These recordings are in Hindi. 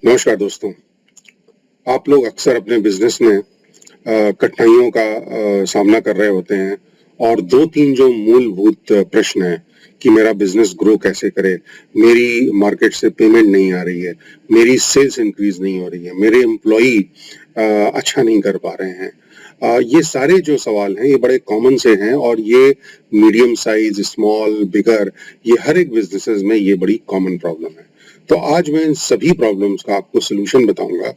नमस्कार दोस्तों। आप लोग अक्सर अपने बिजनेस में कठिनाइयों का सामना कर रहे होते हैं और 2-3 जो मूलभूत प्रश्न हैं कि मेरा बिजनेस ग्रो कैसे करे, मेरी मार्केट से पेमेंट नहीं आ रही है, मेरी सेल्स इंक्रीज नहीं हो रही है, मेरे एम्प्लॉई अच्छा नहीं कर पा रहे हैं। ये सारे जो सवाल हैं ये बड़े कॉमन से हैं और ये मीडियम साइज, स्मॉल, बिगर, ये हर एक बिजनेसेस में ये बड़ी कॉमन प्रॉब्लम है। तो आज मैं इन सभी प्रॉब्लम्स का आपको सॉल्यूशन बताऊंगा।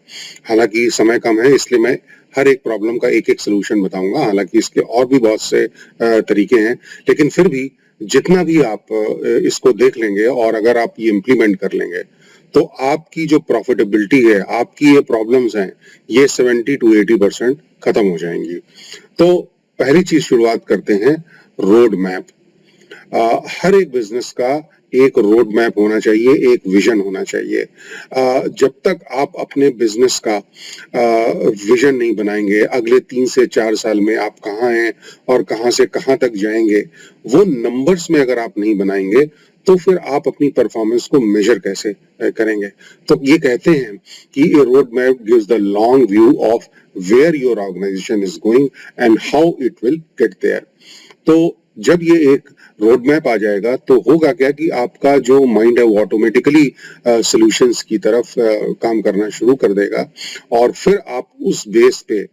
हालांकि समय कम है इसलिए मैं हर एक प्रॉब्लम का एक-एक सॉल्यूशन बताऊंगा। हालांकि इसके और भी बहुत से तरीके हैं, लेकिन फिर भी जितना भी आप इसको देख लेंगे और अगर आप ये इम्प्लीमेंट कर लेंगे, तो आपकी जो प्रॉफिटेबिलिटी है, आपकी ये प्रॉब्लम्स हैं, ये 70 टू 80% खत्म हो जाएंगी। तो पहली चीज शुरुआत करते हैं, रोड मैप। हर एक बिजनेस का एक रोड मैप होना चाहिए, एक विजन होना चाहिए। जब तक आप अपने बिजनेस का विजन नहीं बनाएंगे, अगले 3 से 4 साल में आप कहाँ हैं और कहाँ से कहाँ तक जाएंगे, वो नंबर्स में अगर आप नहीं बनाएंगे, तो फिर आप अपनी परफॉर्मेंस को मेजर कैसे करेंगे। तो ये कहते हैं कि ये road map gives the long view of where your organisation is going and how it will get there. तो जब ये एक रोड मैप आ जाएगा तो होगा क्या कि आपका जो माइंड है वो ऑटोमेटिकली सॉल्यूशंस की तरफ काम करना शुरू कर देगा और फिर आप उस बेस पे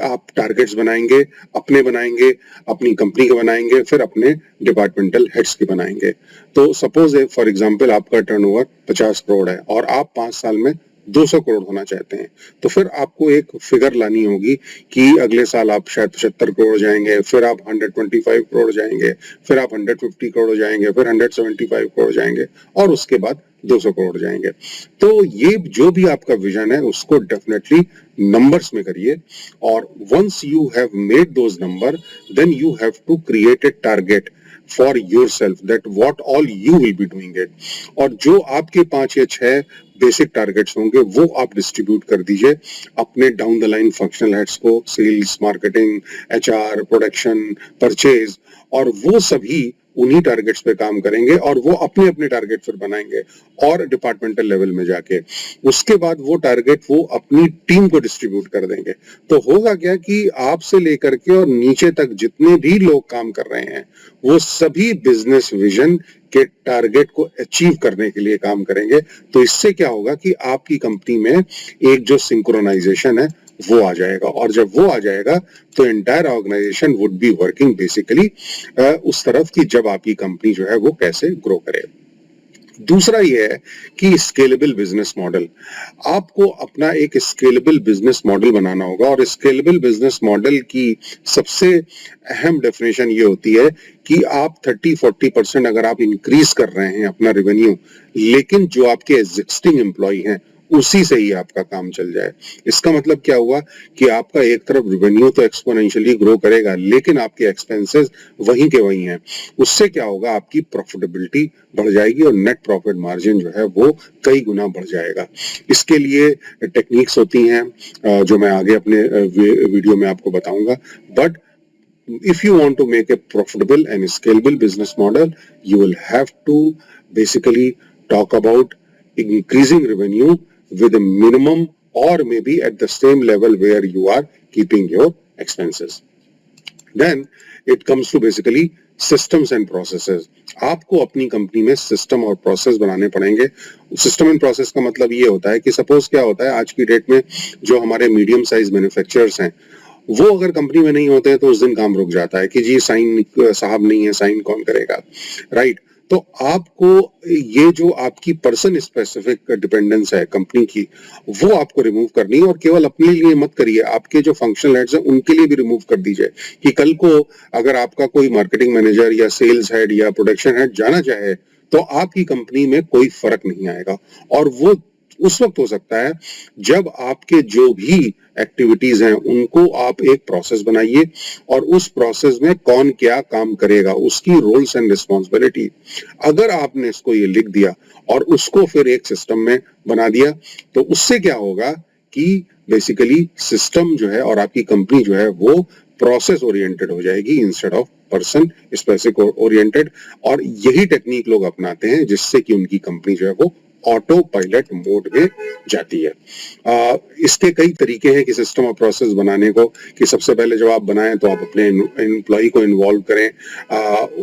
आप टारगेट्स बनाएंगे, अपने बनाएंगे, अपनी कंपनी के बनाएंगे, फिर अपने डिपार्टमेंटल हेड्स के बनाएंगे। तो सपोज फॉर एग्जांपल आपका टर्नओवर 50 करोड़ है और आप 5 साल में 200 करोड़ होना चाहते हैं, तो फिर आपको एक फिगर लानी होगी कि अगले साल आप शायद 75 करोड़ जाएंगे, फिर आप 125 करोड़ जाएंगे, फिर आप 150 करोड़ जाएंगे, फिर 175 करोड़ जाएंगे और उसके बाद 200 करोड़ जाएंगे। तो ये जो भी आपका विजन है उसको डेफिनेटली नंबर्स में करिए और once you have made those number, then you have to create a target for yourself that what all you will be doing it. और जो आपके 5 या 6 बेसिक टारगेट्स होंगे वो आप डिस्ट्रीब्यूट कर दीजिए अपने down the line functional heads को, sales, marketing, HR, production, purchase, और वो सभी उन्हीं टारगेट्स पे काम करेंगे और वो अपने अपने टारगेट फिर बनाएंगे और डिपार्टमेंटल लेवल में जाके उसके बाद वो टारगेट वो अपनी टीम को डिस्ट्रीब्यूट कर देंगे। तो होगा क्या कि आपसे लेकर के और नीचे तक जितने भी लोग काम कर रहे हैं वो सभी बिजनेस विजन के टारगेट को अचीव करने के लिए काम करेंगे। तो इससे क्या होगा कि आपकी कंपनी में एक जो सिंक्रोनाइजेशन है वो आ जाएगा और जब वो आ जाएगा तो entire organisation would be working basically उस तरफ की जब आपकी कंपनी जो है वो कैसे ग्रो करे। दूसरा ये है कि स्केलेबल बिजनेस मॉडल। आपको अपना एक स्केलेबल बिजनेस मॉडल बनाना होगा और स्केलेबल बिजनेस मॉडल की सबसे अहम डेफिनेशन ये होती है कि आप 30-40% अगर आप इंक्रीज कर रहे हैं अपना रेवेन्यू, लेकिन जो आपके एग्जिस्टिंग एम्प्लॉय हैं उसी से ही आपका काम चल जाए। इसका मतलब क्या हुआ कि आपका एक तरफ रेवेन्यू तो एक्सपोनेंशियली ग्रो करेगा लेकिन आपके एक्सपेंसेस वहीं के वहीं हैं। उससे क्या होगा, आपकी प्रॉफिटेबिलिटी बढ़ जाएगी और नेट प्रॉफिट मार्जिन जो है वो कई गुना बढ़ जाएगा। इसके लिए टेक्निक्स होती हैं जो मैं आगे अपने वीडियो में आपको बताऊंगा। But if you want to make a profitable and scalable business model, you will have to basically talk about increasing revenue with a minimum or maybe at the same level where you are keeping your expenses. Then it comes to basically systems and processes. आपको अपनी कंपनी में सिस्टम और प्रोसेस बनाने पड़ेंगे। सिस्टम एंड प्रोसेस का मतलब ये होता है कि सपोज क्या होता है आज की डेट में जो हमारे मीडियम साइज मैन्युफैक्चरर्स हैं वो अगर कंपनी में नहीं होते हैं तो उस दिन काम रुक जाता है कि जी साइन साहब नहीं है, साइन कौन करेगा, राइट। तो आपको ये जो आपकी पर्सन स्पेसिफिक डिपेंडेंस है कंपनी की वो आपको रिमूव करनी है और केवल अपने लिए मत करिए, आपके जो फंक्शनल हेड्स हैं उनके लिए भी रिमूव कर दीजिए कि कल को अगर आपका कोई मार्केटिंग मैनेजर या सेल्स हेड या प्रोडक्शन हेड जाना चाहे तो आपकी कंपनी में कोई फर्क नहीं आएगा। और वो उस वक्त हो सकता है जब आपके जो भी एक्टिविटीज हैं उनको आप एक प्रोसेस बनाइए और उस प्रोसेस में कौन क्या काम करेगा उसकी रोल्स एंड रिस्पॉन्सिबिलिटी अगर आपने इसको ये लिख दिया और उसको फिर एक सिस्टम में बना दिया तो उससे क्या होगा कि बेसिकली सिस्टम जो है और आपकी कंपनी जो है वो प्रोसेस ओरिएंटेड हो जाएगी इंस्टेड ऑफ पर्सन इस पैसे को ओरिएंटेड, और यही टेक्निक लोग अपनाते हैं जिससे कि उनकी कंपनी जो है वो ऑटो पायलट मोड में जाती है। इसके कई तरीके हैं कि सिस्टम और प्रोसेस बनाने को, कि सबसे पहले जब आप बनाएं तो आप अपने एम्प्लॉय को इन्वॉल्व करें,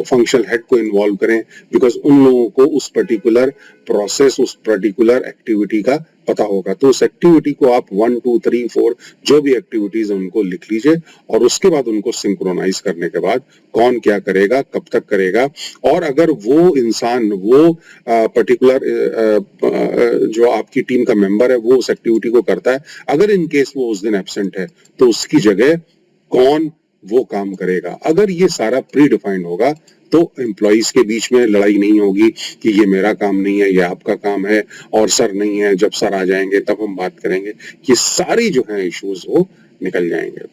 फंक्शनल हेड को इन्वॉल्व करें, बिकॉज उन लोगों को उस पर्टिकुलर प्रोसेस, उस पर्टिकुलर एक्टिविटी का पता होगा। तो उस एक्टिविटी को आप 1 2 3 4 जो भी एक्टिविटीज उनको लिख लीजिए, और उसके बाद उनको सिंक्रोनाइज करने के बाद कौन क्या करेगा, कब तक करेगा, और अगर वो इंसान, वो पर्टिकुलर जो आपकी टीम का मेंबर है वो उस एक्टिविटी को करता है, अगर इन केस वो उस दिन एब्सेंट है तो उसकी जगह कौन वो काम करेगा। अगर ये सारा प्री डिफाइंड होगा तो एम्प्लॉइज के बीच में लड़ाई नहीं होगी कि ये मेरा काम नहीं है, ये आपका काम है, और सर नहीं है, जब सर आ जाएंगे तब हम बात करेंगे। ये सारी जो है इश्यूज वो निकल जाएंगे।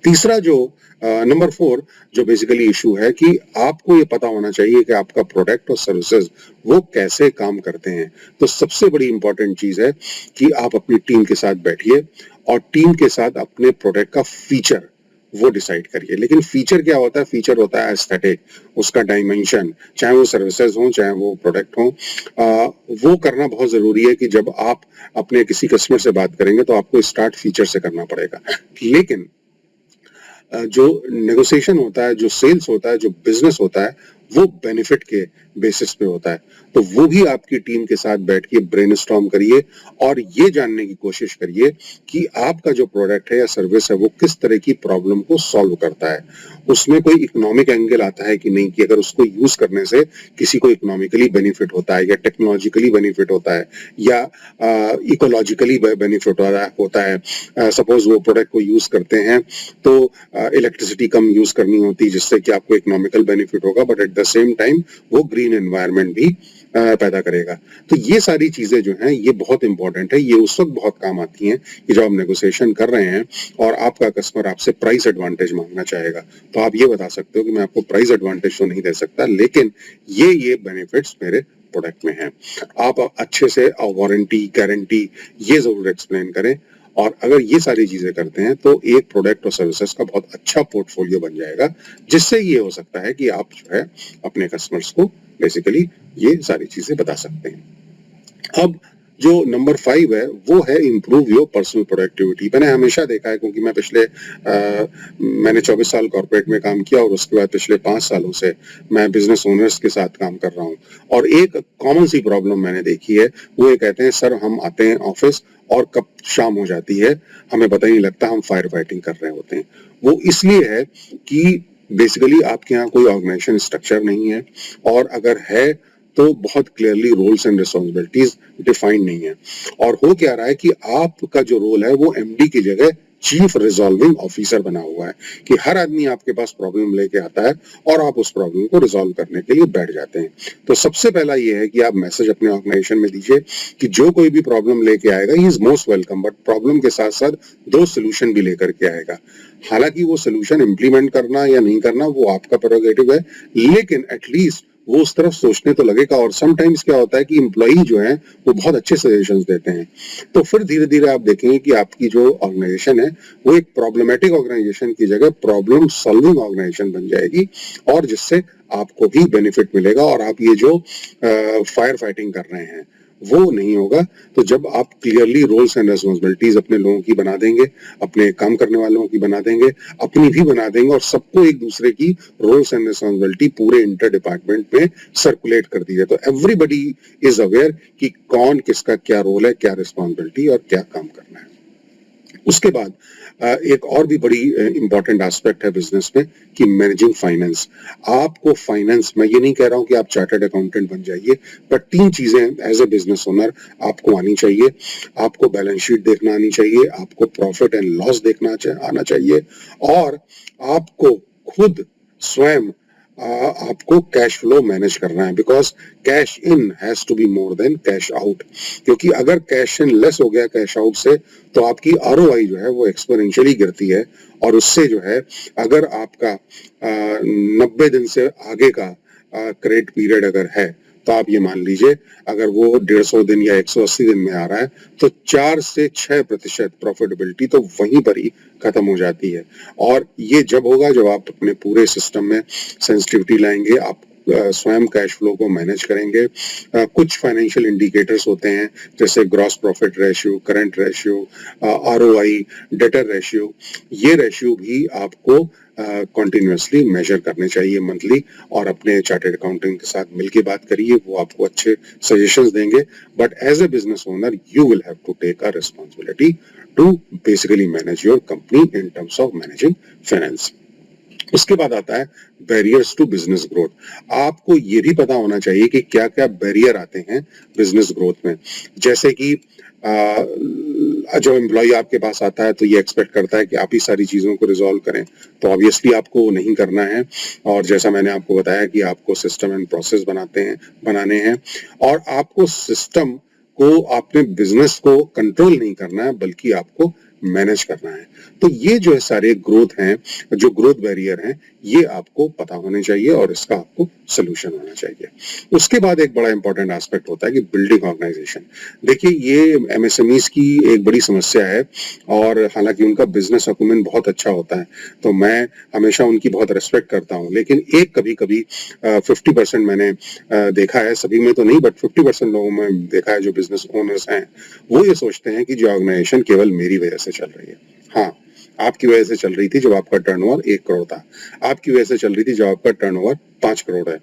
तीसरा जो नंबर 4 जो बेसिकली इशू है कि आपको ये पता होना चाहिए कि आपका प्रोडक्ट और सर्विसेज वो कैसे काम करते हैं। तो सबसे बड़ी इंपॉर्टेंट चीज है कि आप अपनी टीम के साथ बैठिए और टीम के साथ अपने प्रोडक्ट का फीचर वो डिसाइड करिए। लेकिन फीचर क्या होता है? फीचर होता है एस्थेटिक, उसका डायमेंशन, चाहे वो सर्विसेज हो चाहे वो प्रोडक्ट हो। वो करना बहुत जरूरी है कि जब आप अपने किसी कस्टमर से बात करेंगे तो आपको स्टार्ट फीचर से करना पड़ेगा। लेकिन जो नेगोशिएशन होता है, जो सेल्स होता है, जो बिजनेस होता है, वो बेनिफिट के बेसिस पे होता है। तो वो भी आपकी टीम के साथ बैठ के ब्रेनस्टॉर्म करिए और ये जानने की कोशिश करिए कि आपका जो प्रोडक्ट है या सर्विस है वो किस तरह की प्रॉब्लम को सॉल्व करता है। उसमें कोई इकोनॉमिक एंगल आता है कि नहीं, कि अगर उसको यूज करने से किसी को इकोनॉमिकली बेनिफिट होता है या टेक्नोलॉजिकली बेनिफिट होता है या इकोलॉजिकली बेनिफिट होता है। सपोज वो प्रोडक्ट को यूज करते हैं तो इलेक्ट्रिसिटी कम यूज करनी होती जिससे कि आपको इकोनॉमिकल बेनिफिट होगा, but at the same time वो ग्रीन एनवायरनमेंट भी पैदा करेगा। तो ये सारी चीजें जो हैं ये बहुत इंपॉर्टेंट है। ये उस वक्त बहुत काम आती हैं कि जब आप नेगोशिएशन कर रहे हैं और आपका कस्टमर आपसे प्राइस एडवांटेज मांगना चाहेगा, तो आप ये बता सकते हो कि मैं आपको प्राइस एडवांटेज तो नहीं दे सकता, लेकिन ये बेनिफिट्स मेरे प्रोडक्ट में हैं। आप अच्छे से वारंटी, गारंटी ये जरूर एक्सप्लेन करें, और अगर ये सारी चीजें करते हैं तो एक प्रोडक्ट और सर्विसेज का बहुत अच्छा पोर्टफोलियो बन जाएगा, जिससे ये हो सकता है कि आप जो है अपने कस्टमर्स को बेसिकली ये सारी चीजें बता सकते हैं। अब जो नंबर 5 है वो है इम्प्रूव योर पर्सनल प्रोडक्टिविटी। मैंने हमेशा देखा है, क्योंकि मैंने 24 साल कॉर्पोरेट में काम किया और उसके बाद पिछले 5 सालों से मैं बिजनेस ओनर्स के साथ काम कर रहा हूँ, और एक कॉमन सी प्रॉब्लम मैंने देखी है, वो ये कहते हैं सर हम आते हैं ऑफिस और कब शाम हो जाती है हमें पता ही नहीं लगता, हम फायर फाइटिंग कर रहे होते हैं। वो इसलिए है कि बेसिकली आपके यहाँ कोई ऑर्गेनाइजेशन स्ट्रक्चर नहीं है, और अगर है तो बहुत clearly roles and responsibilities defined नहीं है। और हो क्या रहा है कि आपका जो रोल है वो एमडी की जगह चीफ रिजॉल्विंग ऑफिसर बना हुआ है, कि हर आदमी आपके पास प्रॉब्लम लेके आता है और आप उस प्रॉब्लम को रिजॉल्व करने के लिए बैठ जाते हैं। तो सबसे पहला ये है कि आप मैसेज अपने ऑर्गेनाइजेशन में दीजिए कि जो कोई भी प्रॉब्लम लेके आएगा he is most welcome, but problem के साथ साथ 2 सोल्यूशन भी लेकर के आएगा। हालांकि वो सोल्यूशन इंप्लीमेंट करना या नहीं करना वो आपका प्रेरोगेटिव है, लेकिन एटलीस्ट वो उस तरफ सोचने तो लगेगा। और समटाइम्स क्या होता है कि इम्प्लॉई जो है वो बहुत अच्छे सजेशंस देते हैं, तो फिर धीरे धीरे आप देखेंगे कि आपकी जो ऑर्गेनाइजेशन है वो एक प्रॉब्लमेटिक ऑर्गेनाइजेशन की जगह प्रॉब्लम सॉल्विंग ऑर्गेनाइजेशन बन जाएगी, और जिससे आपको भी बेनिफिट मिलेगा और आप ये जो फायर फाइटिंग कर रहे हैं वो नहीं होगा। तो जब आप क्लियरली रोल्स एंड रिस्पॉन्सिबिलिटीज अपने लोगों की बना देंगे, अपने काम करने वालों की बना देंगे, अपनी भी बना देंगे, और सबको एक दूसरे की रोल्स एंड रिस्पॉन्सिबिलिटी पूरे इंटर डिपार्टमेंट में सर्कुलेट कर दी है, तो एवरीबडी इज अवेयर कि कौन किसका क्या रोल है, क्या रिस्पॉन्सिबिलिटी और क्या काम करना है। उसके बाद एक और भी बड़ी इंपॉर्टेंट एस्पेक्ट है बिजनेस में कि मैनेजिंग फाइनेंस। आपको फाइनेंस, मैं ये नहीं कह रहा हूं कि आप चार्टर्ड अकाउंटेंट बन जाइए, बट 3 चीजें एज ए बिजनेस ओनर आपको आनी चाहिए। आपको बैलेंस शीट देखना आनी चाहिए, आपको प्रॉफिट एंड लॉस देखना आना चाहिए, और आपको खुद स्वयं आपको कैश फ्लो मैनेज करना है, because cash in has to be more than cash out. क्योंकि अगर कैश इन लेस हो गया कैश आउट से तो आपकी आरओआई जो है वो एक्सपोनेंशियली गिरती है, और उससे जो है अगर आपका 90 दिन से आगे का क्रेडिट पीरियड अगर है तो आप ये मान लीजिए अगर वो 150 दिन या 180 दिन में आ रहा है तो 4 से 6% प्रॉफिटेबिलिटी तो वहीं पर ही खत्म हो जाती है। और ये जब होगा जब आप अपने पूरे सिस्टम में सेंसिटिविटी लाएंगे, आप स्वयं कैश फ्लो को मैनेज करेंगे। कुछ फाइनेंशियल इंडिकेटर्स होते हैं जैसे gross profit ratio, current ratio, ROI, debtor ratio, ये रेशियो भी आपको कॉन्टिन्यूसली मेजर करने चाहिए मंथली, और अपने चार्टेड अकाउंटेंट के साथ मिलके बात करिए, वो आपको अच्छे सजेशंस देंगे। But as a business owner you will have to take a responsibility to basically manage your company in terms of managing finance. उसके बाद आता है बैरियर्स टू बिजनेस ग्रोथ। आपको ये भी पता होना चाहिए कि क्या क्या बैरियर आते हैं बिजनेस ग्रोथ में। जैसे कि जब एम्प्लॉय आपके पास आता है तो ये एक्सपेक्ट करता है कि आप ही सारी चीजों को रिजॉल्व करें, तो ऑब्वियसली आपको वो नहीं करना है। और जैसा मैंने आपको बताया कि आपको सिस्टम एंड प्रोसेस बनाने हैं, और आपको सिस्टम को, आपने बिजनेस को कंट्रोल नहीं करना है बल्कि आपको मैनेज करना है। तो ये जो है सारे ग्रोथ हैं, जो ग्रोथ बैरियर हैं, ये आपको पता होने चाहिए और इसका आपको सोल्यूशन होना चाहिए। उसके बाद एक बड़ा इंपॉर्टेंट एस्पेक्ट होता है कि बिल्डिंग ऑर्गेनाइजेशन। देखिए ये एमएसएमईज की एक बड़ी समस्या है, और हालांकि उनका बिजनेस अकुमेंट बहुत अच्छा होता है तो मैं हमेशा उनकी बहुत रिस्पेक्ट करता हूं, लेकिन एक कभी कभी 50% मैंने देखा है, सभी में तो नहीं बट 50% लोगों में देखा है जो बिजनेस ओनर्स हैं, वो ये सोचते हैं कि जो ऑर्गेनाइजेशन केवल मेरी वजह से चल रही है। हाँ, आपकी वजह से चल रही थी जब आपका टर्नओवर 1 करोड़ था, आपकी वजह से चल रही थी जब आपका टर्नओवर 5 करोड़ है,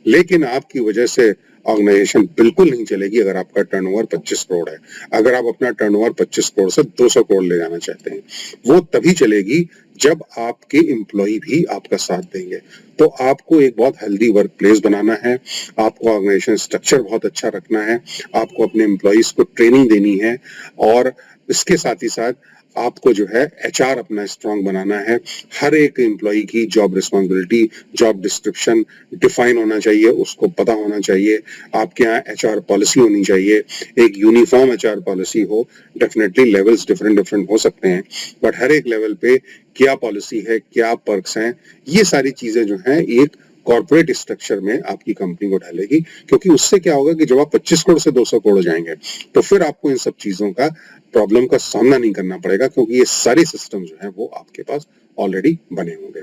लेकिन आपकी वजह से ऑर्गेनाइजेशन बिल्कुल नहीं चलेगी अगर आपका टर्नओवर 25 करोड़ है। अगर आप अपना टर्नओवर 25 करोड़ से 200 करोड़ ले जाना चाहते हैं, वो तभी चलेगी जब आपके एम्प्लॉय भी आपका साथ देंगे। तो आपको एक बहुत हेल्दी वर्क प्लेस बनाना है, आपको ऑर्गेनाइजेशन स्ट्रक्चर बहुत अच्छा रखना है, आपको अपने एम्प्लॉयज को ट्रेनिंग देनी है, और इसके साथ ही साथ आपको जो है एचआर अपना स्ट्रांग बनाना है। हर एक एम्प्लॉय की job responsibility, job description define होना चाहिए, उसको पता होना चाहिए। आपके यहाँ एचआर पॉलिसी होनी चाहिए, एक यूनिफॉर्म एचआर पॉलिसी हो। डेफिनेटली लेवल्स डिफरेंट डिफरेंट हो सकते हैं, बट हर एक लेवल पे क्या पॉलिसी है, क्या पर्क्स हैं, ये सारी चीजें जो हैं एक कॉर्पोरेट स्ट्रक्चर में आपकी कंपनी को ढालेगी। क्योंकि उससे क्या होगा कि जब आप 25 करोड़ से 200 करोड़ जाएंगे तो फिर आपको इन सब चीजों का प्रॉब्लम का सामना नहीं करना पड़ेगा, क्योंकि ये सारे सिस्टम जो है वो आपके पास ऑलरेडी बने होंगे।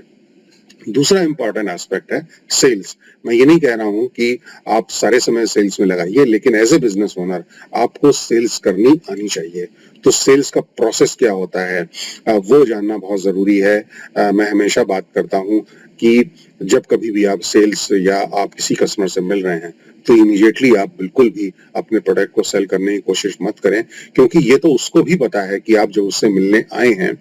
दूसरा इंपॉर्टेंट एस्पेक्ट है सेल्स। मैं ये नहीं कह रहा हूं कि आप सारे समय सेल्स में लगाइए, लेकिन एज ए बिजनेस ओनर आपको सेल्स करनी आनी चाहिए। तो सेल्स का प्रोसेस क्या होता है वो जानना बहुत जरूरी है। मैं हमेशा बात करता हूं कि जब कभी भी आप सेल्स या आप किसी कस्टमर से मिल रहे हैं तो इमीडिएटली आप बिल्कुल भी अपने प्रोडक्ट को सेल करने की कोशिश मत करें, क्योंकि ये तो उसको भी पता है कि आप जो उससे मिलने आए हैं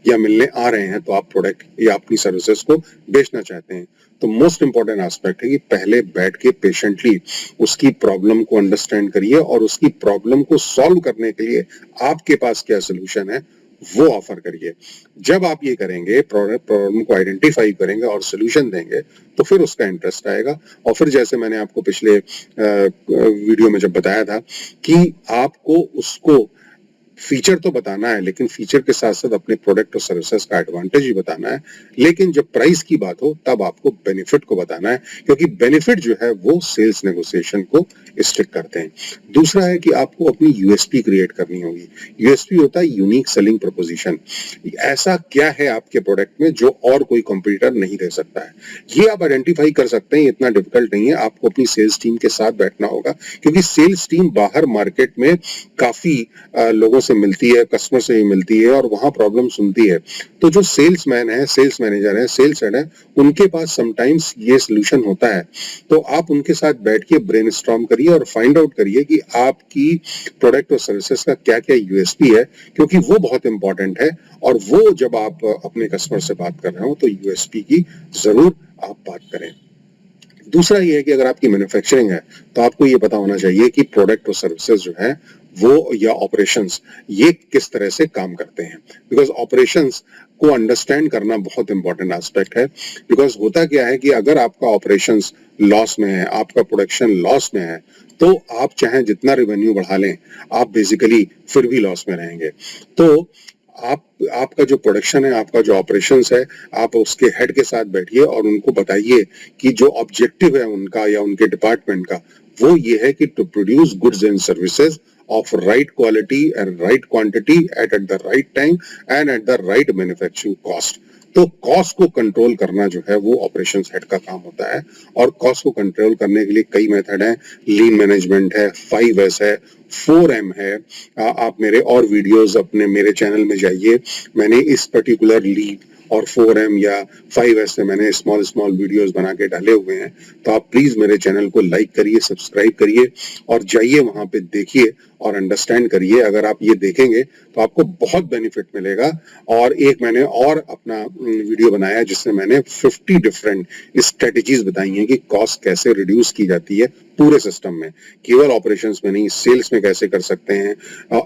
या मिलने आ रहे हैं तो आप प्रोडक्ट या अपनी सर्विसेज को बेचना चाहते हैं। तो मोस्ट इंपॉर्टेंट एस्पेक्ट है कि पहले बैठ के पेशेंटली उसकी प्रॉब्लम को अंडरस्टैंड करिए, और उसकी प्रॉब्लम को सॉल्व करने के लिए आपके पास क्या सोल्यूशन है वो ऑफर करिए। जब आप ये करेंगे, प्रॉब्लम को आइडेंटिफाई करेंगे और सोल्यूशन देंगे, तो फिर उसका इंटरेस्ट आएगा। और फिर जैसे मैंने आपको पिछले वीडियो में जब बताया था कि आपको उसको फीचर तो बताना है, लेकिन फीचर के साथ साथ अपने प्रोडक्ट और सर्विसेज का एडवांटेज भी बताना है। लेकिन जब प्राइस की बात हो तब आपको बेनिफिट को बताना है, क्योंकि बेनिफिट जो है वो सेल्स नेगोशिएशन को स्टिक करते हैं। दूसरा है कि आपको अपनी यूएसपी क्रिएट करनी होगी। यूएसपी होता है यूनिक सेलिंग प्रोपोजिशन। ऐसा क्या है आपके प्रोडक्ट में जो और कोई कंपटीटर नहीं दे सकता है, ये आप आइडेंटिफाई कर सकते हैं। इतना डिफिकल्ट नहीं है, आपको अपनी सेल्स टीम के साथ बैठना होगा, क्योंकि सेल्स टीम बाहर मार्केट में काफी लोगों से मिलती है, कस्टमर से भी मिलती है और वहां प्रॉब्लम सुनती है। तो जो सेल्समैन है, सेल्स मैनेजर है, सेल्स हेड है, उनके पास समटाइम्स ये सोल्यूशन होता है। तो आप उनके साथ बैठ के ब्रेनस्टॉर्म करिए और फाइंड आउट करिए कि आपकी प्रोडक्ट और सर्विसेज का क्या क्या यूएसपी है, क्योंकि वो बहुत इंपॉर्टेंट है। और वो जब आप अपने कस्टमर से बात कर रहे हो तो यूएसपी की जरूर आप बात करें। दूसरा ये है कि अगर आपकी मैन्युफैक्चरिंग है तो आपको ये पता होना चाहिए कि प्रोडक्ट और सर्विसेज जो है वो या ऑपरेशंस ये किस तरह से काम करते हैं, बिकॉज ऑपरेशंस को अंडरस्टैंड करना बहुत इंपॉर्टेंट एस्पेक्ट है। बिकॉज होता क्या है कि अगर आपका ऑपरेशंस लॉस में है, आपका प्रोडक्शन लॉस में है, तो आप चाहे जितना रेवेन्यू बढ़ा लें, आप बेसिकली फिर भी लॉस में रहेंगे। तो आपका जो प्रोडक्शन है, आपका जो ऑपरेशंस है, आप उसके हेड के साथ बैठिए और उनको बताइए कि जो ऑब्जेक्टिव है उनका या उनके डिपार्टमेंट का वो ये है कि to produce goods and services of right quality and right quantity at the right time and at the right manufacturing cost. तो कॉस्ट को कंट्रोल करना जो है वो ऑपरेशंस हेड का काम होता है, और कॉस्ट को कंट्रोल करने के लिए कई मेथड हैं। लीन मैनेजमेंट है, 5S है, 4M है। आप मेरे और वीडियोस अपने मेरे चैनल में जाइए, मैंने इस पर्टिकुलर लीन और 4M या 5S से मैंने स्मॉल स्मॉल वीडियोस बना के डाले हुए हैं। तो आप प्लीज मेरे चैनल को लाइक करिए, सब्सक्राइब करिए और जाइए वहां पे देखिए और अंडरस्टैंड करिए। अगर आप ये देखेंगे तो आपको बहुत बेनिफिट मिलेगा। और एक मैंने और अपना वीडियो बनाया जिसमें मैंने 50 डिफरेंट स्ट्रेटजीज बताई हैं कि कॉस्ट कैसे रिड्यूस की जाती है पूरे सिस्टम में, केवल ऑपरेशंस में नहीं, सेल्स में कैसे कर सकते हैं,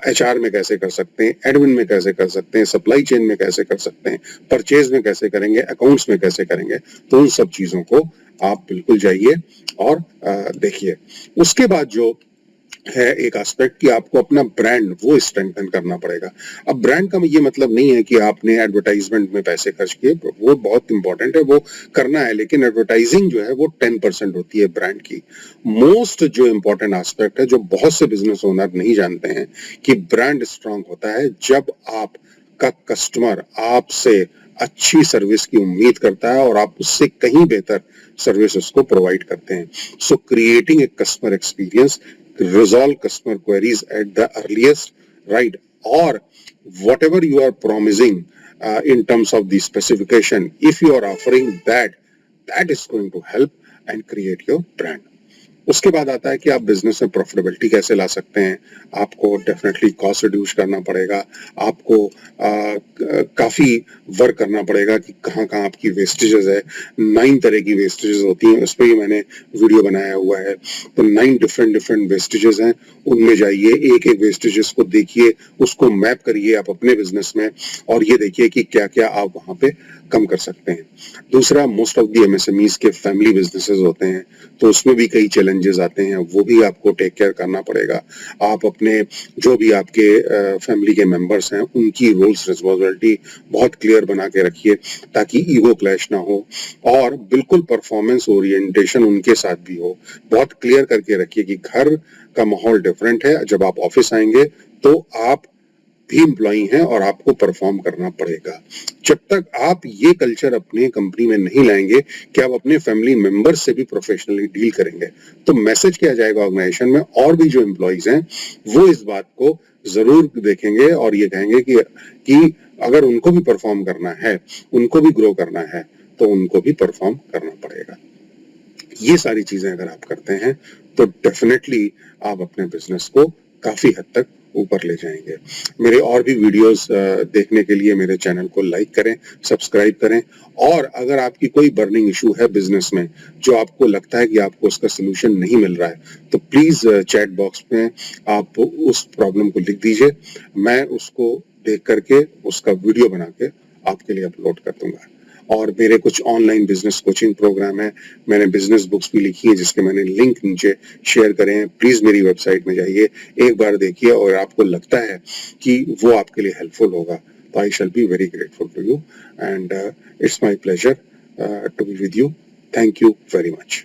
HR में कैसे कर सकते हैं, एडमिन में कैसे कर सकते हैं, सप्लाई चेन में कैसे कर सकते हैं, परचेज में कैसे करेंगे, अकाउंट्स में कैसे करेंगे। तो उन सब चीजों को आप बिल्कुल जाइए और देखिए। उसके बाद जो है एक एस्पेक्ट कि आपको अपना ब्रांड वो स्ट्रेंथन करना पड़ेगा। अब ब्रांड का ये मतलब नहीं है कि आपने एडवर्टाइजमेंट में पैसे खर्च किए, वो बहुत इंपॉर्टेंट है, वो करना है, लेकिन एडवर्टाइजिंग जो है वो 10% होती है ब्रांड की। मोस्ट जो इंपॉर्टेंट एस्पेक्ट है जो बहुत से बिजनेस ओनर नहीं जानते हैं कि ब्रांड स्ट्रांग होता है जब आपका कस्टमर आपसे अच्छी सर्विस की उम्मीद करता है और आप उससे कहीं बेहतर सर्विस उसको प्रोवाइड करते हैं। सो creating a customer experience, resolve customer queries at the earliest, right? Or whatever you are promising in terms of the specification, if you are offering that, that is going to help and create your brand. उसके बाद आता है कि आप बिजनेस में प्रॉफिटेबिलिटी कैसे ला सकते हैं। आपको डेफिनेटली कॉस्ट रिड्यूस करना पड़ेगा, आपको काफी वर्क करना पड़ेगा कि कहाँ कहाँ आपकी वेस्टेजेस है। 9 तरह की वेस्टेजेस होती हैं, उस पर ही मैंने वीडियो बनाया हुआ है। तो 9 डिफरेंट वेस्टेजेस हैं, उनमें जाइए, एक एक वेस्टेजेस को देखिए, उसको मैप करिए आप अपने बिजनेस में और ये देखिए कि क्या क्या आप वहां पे कम कर सकते हैं। दूसरा, मोस्ट ऑफ दी MSMEs के फैमिली बिजनेसेस होते हैं, तो उसमें भी कई चैलेंजेस आते हैं, वो भी आपको टेक केयर करना पड़ेगा। आप अपने जो भी आपके फैमिली के मेंबर्स हैं उनकी रोल्स रिस्पॉन्सिबिलिटी बहुत क्लियर बना के रखिए ताकि ईगो क्लैश ना हो, और बिल्कुल परफॉर्मेंस ओरिएंटेशन उनके साथ भी हो। बहुत क्लियर करके रखिए कि घर का माहौल डिफरेंट है, जब आप ऑफिस आएंगे तो आप भी एम्प्लॉई हैं और आपको परफॉर्म करना पड़ेगा। जब तक आप ये कल्चर अपने कंपनी में नहीं लाएंगे कि आप अपने फैमिली मेंबर्स से भी प्रोफेशनली डील करेंगे, तो मैसेज क्या जाएगा ऑर्गेनाइजेशन में, और भी जो एम्प्लॉइज हैं वो इस बात को जरूर देखेंगे और ये कहेंगे कि अगर उनको भी परफॉर्म करना है, उनको भी ग्रो करना है, तो उनको भी परफॉर्म करना पड़ेगा। ये सारी चीजें अगर आप करते हैं तो डेफिनेटली आप अपने बिजनेस को काफी हद तक ऊपर ले जाएंगे। मेरे और भी वीडियोस देखने के लिए मेरे चैनल को लाइक करें, सब्सक्राइब करें, और अगर आपकी कोई बर्निंग इशू है बिजनेस में जो आपको लगता है कि आपको उसका सोल्यूशन नहीं मिल रहा है, तो प्लीज चैट बॉक्स में आप उस प्रॉब्लम को लिख दीजिए, मैं उसको देख करके उसका वीडियो बना के आपके लिए अपलोड कर दूंगा। और मेरे कुछ ऑनलाइन बिजनेस कोचिंग प्रोग्राम है, मैंने बिजनेस बुक्स भी लिखी है जिसके मैंने लिंक नीचे शेयर करे हैं। प्लीज मेरी वेबसाइट में जाइए, एक बार देखिए, और आपको लगता है कि वो आपके लिए हेल्पफुल होगा तो I shall be very grateful to you, and it's my pleasure to be with you. Thank you very much.